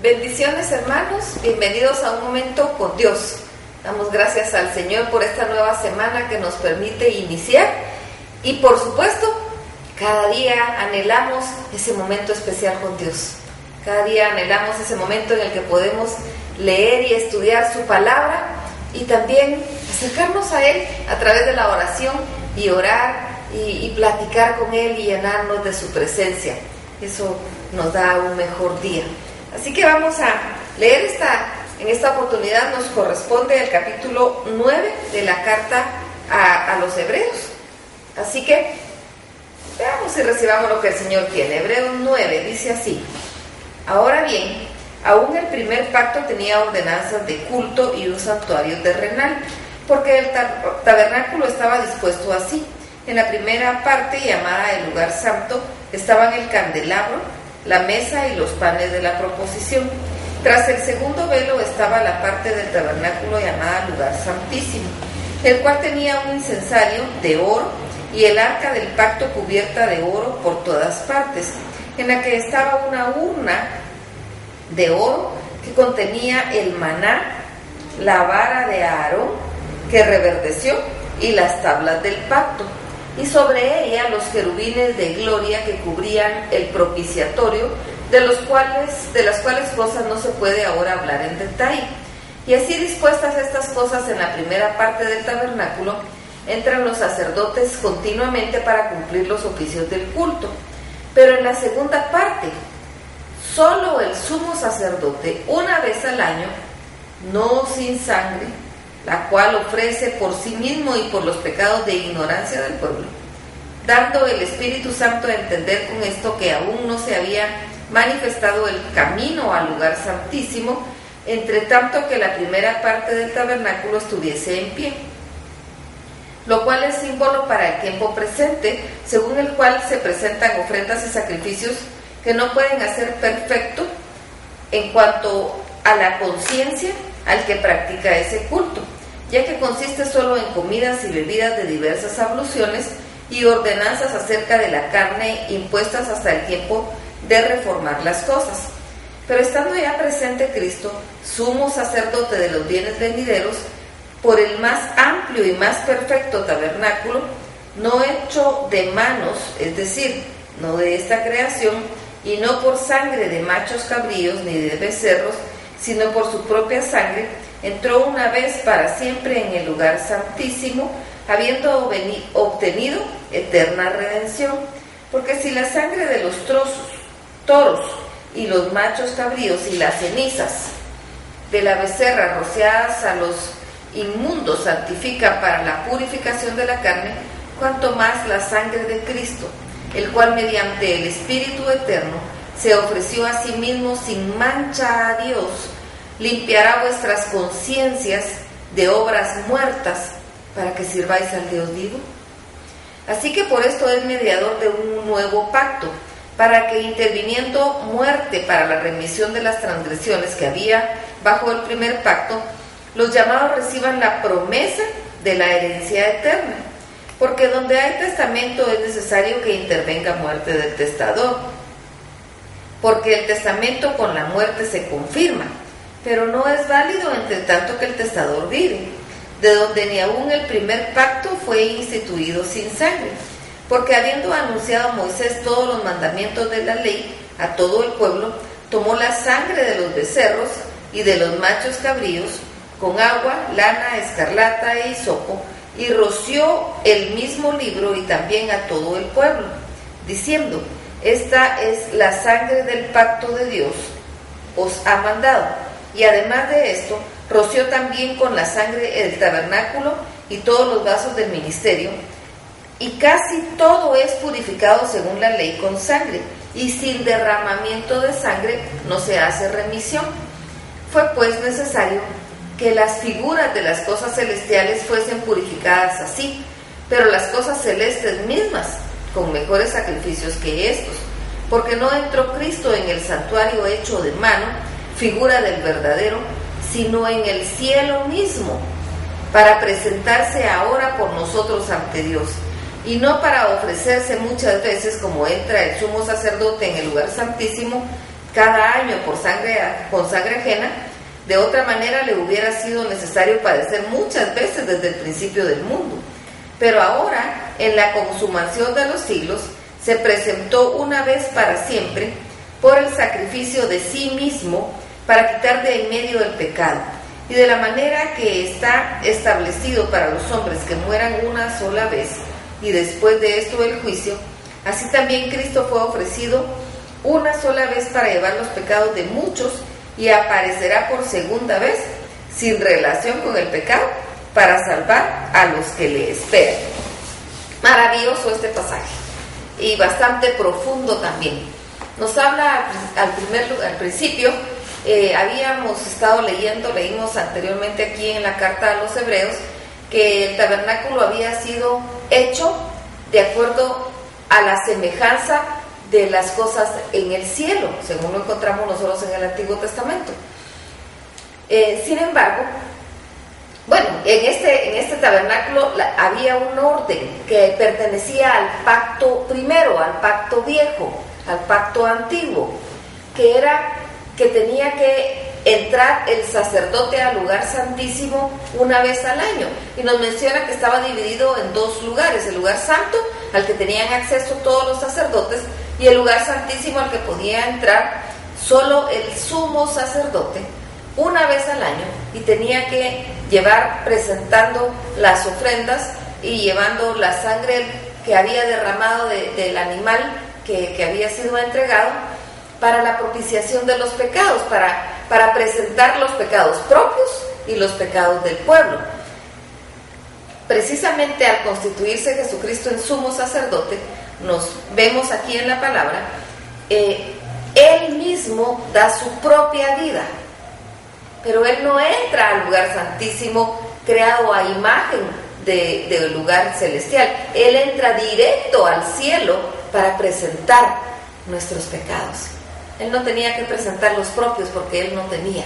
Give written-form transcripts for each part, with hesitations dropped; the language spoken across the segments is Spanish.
Bendiciones, hermanos, bienvenidos a un momento con Dios. Damos gracias al Señor por esta nueva semana que nos permite iniciar y por supuesto, cada día anhelamos ese momento especial con Dios. Cada día anhelamos ese momento en el que podemos leer y estudiar su palabra y también acercarnos a Él a través de la oración y orar y platicar con Él y llenarnos de su presencia. Eso nos da un mejor día. Así que vamos a leer en esta oportunidad nos corresponde el capítulo 9 de la carta a los Hebreos. Así que veamos y recibamos lo que el Señor tiene. Hebreos 9 dice así: Ahora bien, aún el primer pacto tenía ordenanzas de culto y un santuario terrenal, porque el tabernáculo estaba dispuesto así. En la primera parte, llamada el lugar santo, estaban el candelabro, la mesa y los panes de la proposición. Tras el segundo velo estaba la parte del tabernáculo llamada lugar santísimo, el cual tenía un incensario de oro y el arca del pacto cubierta de oro por todas partes, en la que estaba una urna de oro que contenía el maná, la vara de Aarón que reverdeció y las tablas del pacto, y sobre ella los querubines de gloria que cubrían el propiciatorio, de las cuales cosas no se puede ahora hablar en detalle. Y así dispuestas estas cosas en la primera parte del tabernáculo, entran los sacerdotes continuamente para cumplir los oficios del culto. Pero en la segunda parte, solo el sumo sacerdote, una vez al año, no sin sangre, la cual ofrece por sí mismo y por los pecados de ignorancia del pueblo, dando el Espíritu Santo a entender con esto que aún no se había manifestado el camino al lugar santísimo, entre tanto que la primera parte del tabernáculo estuviese en pie, lo cual es símbolo para el tiempo presente, según el cual se presentan ofrendas y sacrificios que no pueden hacer perfecto en cuanto a la conciencia al que practica ese culto, ya que consiste solo en comidas y bebidas de diversas abluciones y ordenanzas acerca de la carne impuestas hasta el tiempo de reformar las cosas. Pero estando ya presente Cristo, sumo sacerdote de los bienes venideros, por el más amplio y más perfecto tabernáculo, no hecho de manos, es decir, no de esta creación, y no por sangre de machos cabríos ni de becerros, sino por su propia sangre, entró una vez para siempre en el lugar santísimo, habiendo obtenido eterna redención. Porque si la sangre de los toros y los machos cabríos y las cenizas de la becerra rociadas a los inmundos santifican para la purificación de la carne, cuanto más la sangre de Cristo, el cual mediante el Espíritu eterno se ofreció a sí mismo sin mancha a Dios, limpiará vuestras conciencias de obras muertas para que sirváis al Dios vivo. Así que por esto es mediador de un nuevo pacto, para que interviniendo muerte para la remisión de las transgresiones que había bajo el primer pacto, los llamados reciban la promesa de la herencia eterna. Porque donde hay testamento es necesario que intervenga muerte del testador, porque el testamento con la muerte se confirma, pero no es válido entre tanto que el testador vive, de donde ni aún el primer pacto fue instituido sin sangre, porque habiendo anunciado Moisés todos los mandamientos de la ley a todo el pueblo, tomó la sangre de los becerros y de los machos cabríos con agua, lana, escarlata e hisopo, y roció el mismo libro y también a todo el pueblo, diciendo: esta es la sangre del pacto de Dios, os ha mandado. Y además de esto, roció también con la sangre el tabernáculo y todos los vasos del ministerio, y casi todo es purificado según la ley con sangre, y sin derramamiento de sangre no se hace remisión. Fue pues necesario que las figuras de las cosas celestiales fuesen purificadas así, pero las cosas celestes mismas con mejores sacrificios que estos, porque no entró Cristo en el santuario hecho de mano, figura del verdadero, sino en el cielo mismo, para presentarse ahora por nosotros ante Dios, y no para ofrecerse muchas veces como entra el sumo sacerdote en el lugar santísimo cada año con sangre ajena, de otra manera le hubiera sido necesario padecer muchas veces desde el principio del mundo. Pero ahora, en la consumación de los siglos, se presentó una vez para siempre por el sacrificio de sí mismo para quitar de en medio el pecado. Y de la manera que está establecido para los hombres que mueran una sola vez y después de esto el juicio, así también Cristo fue ofrecido una sola vez para llevar los pecados de muchos y aparecerá por segunda vez sin relación con el pecado para salvar a los que le esperan. Maravilloso este pasaje y bastante profundo también. Nos habla al principio, habíamos estado leímos anteriormente aquí en la carta a los Hebreos, que el tabernáculo había sido hecho de acuerdo a la semejanza de las cosas en el cielo, según lo encontramos nosotros en el Antiguo Testamento. Sin embargo, bueno, en este tabernáculo había un orden que pertenecía al pacto primero, al pacto viejo, al pacto antiguo, que era que tenía que entrar el sacerdote al lugar santísimo una vez al año, y nos menciona que estaba dividido en dos lugares: el lugar santo, al que tenían acceso todos los sacerdotes, y el lugar santísimo, al que podía entrar solo el sumo sacerdote una vez al año, y tenía que llevar presentando las ofrendas y llevando la sangre que había derramado del animal que había sido entregado para la propiciación de los pecados, para presentar los pecados propios y los pecados del pueblo. Precisamente al constituirse Jesucristo en sumo sacerdote, nos vemos aquí en la palabra, Él mismo da su propia vida, pero Él no entra al lugar santísimo creado a imagen del lugar celestial. Él entra directo al cielo para presentar nuestros pecados. Él no tenía que presentar los propios porque Él no tenía.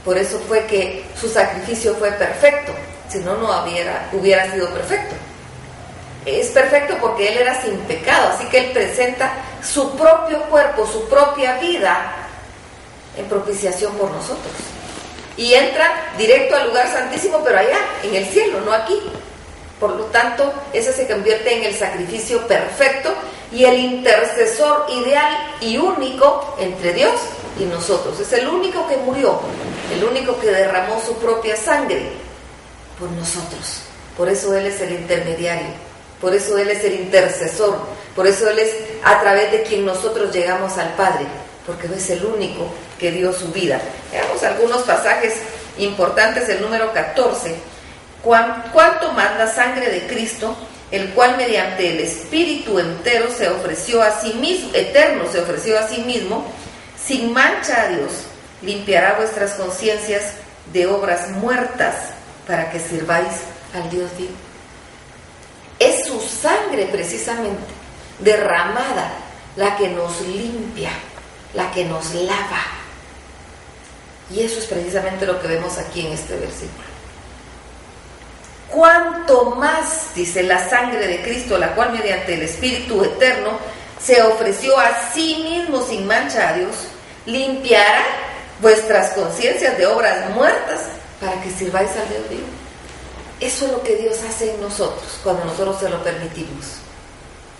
Por eso fue que su sacrificio fue perfecto, si no, no hubiera sido perfecto. Es perfecto porque Él era sin pecado, así que Él presenta su propio cuerpo, su propia vida en propiciación por nosotros. Y entra directo al lugar santísimo, pero allá, en el cielo, no aquí. Por lo tanto, ese se convierte en el sacrificio perfecto y el intercesor ideal y único entre Dios y nosotros. Es el único que murió, el único que derramó su propia sangre por nosotros. Por eso Él es el intermediario, por eso Él es el intercesor, por eso Él es a través de quien nosotros llegamos al Padre, porque es el único que dio su vida. Veamos algunos pasajes importantes. El número 14. ¿Cuánto más la sangre de Cristo, el cual mediante el Espíritu entero se ofreció a sí mismo, eterno se ofreció a sí mismo, sin mancha a Dios, limpiará vuestras conciencias de obras muertas para que sirváis al Dios vivo? Es su sangre precisamente derramada la que nos limpia, la que nos lava. Y eso es precisamente lo que vemos aquí en este versículo. Cuánto más, dice, la sangre de Cristo, la cual mediante el Espíritu eterno se ofreció a sí mismo sin mancha a Dios, limpiará vuestras conciencias de obras muertas para que sirváis al Dios vivo. Eso es lo que Dios hace en nosotros cuando nosotros se lo permitimos.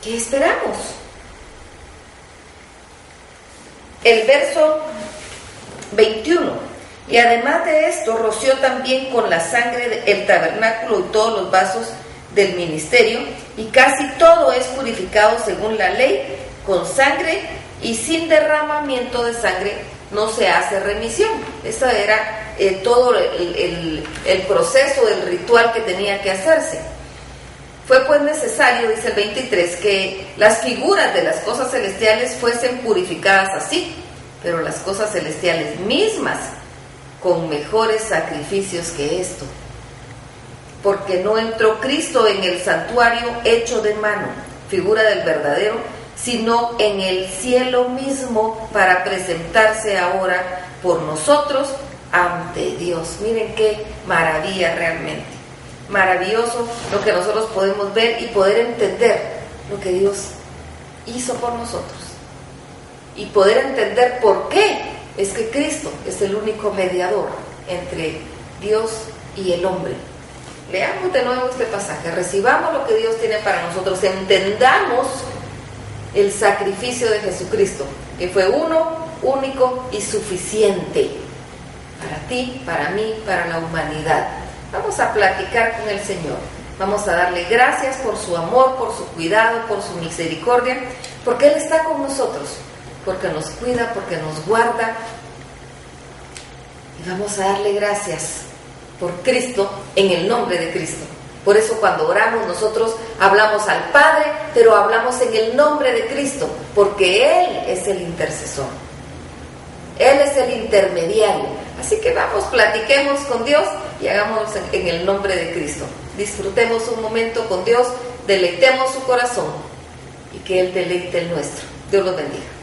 ¿Qué esperamos? El verso 21. Y además de esto, roció también con la sangre el tabernáculo y todos los vasos del ministerio, y casi todo es purificado según la ley, con sangre, y sin derramamiento de sangre no se hace remisión. Ese era todo el proceso, el ritual que tenía que hacerse. Fue pues necesario, dice el 23, que las figuras de las cosas celestiales fuesen purificadas así, pero las cosas celestiales mismas con mejores sacrificios que esto, porque no entró Cristo en el santuario hecho de mano, figura del verdadero, sino en el cielo mismo para presentarse ahora por nosotros ante Dios. Miren qué maravilla realmente, maravilloso lo que nosotros podemos ver y poder entender lo que Dios hizo por nosotros. y poder entender por qué es que Cristo es el único mediador entre Dios y el hombre. Leamos de nuevo este pasaje, recibamos lo que Dios tiene para nosotros, entendamos el sacrificio de Jesucristo, que fue uno, único y suficiente para ti, para mí, para la humanidad. Vamos a platicar con el Señor, vamos a darle gracias por su amor, por su cuidado, por su misericordia, porque Él está con nosotros, porque nos cuida, porque nos guarda. Y vamos a darle gracias por Cristo, en el nombre de Cristo. Por eso cuando oramos nosotros hablamos al Padre, pero hablamos en el nombre de Cristo, porque Él es el intercesor. Él es el intermediario. Así que vamos, platiquemos con Dios y hagámoslo en el nombre de Cristo. Disfrutemos un momento con Dios, deleitemos su corazón y que Él deleite el nuestro. Dios los bendiga.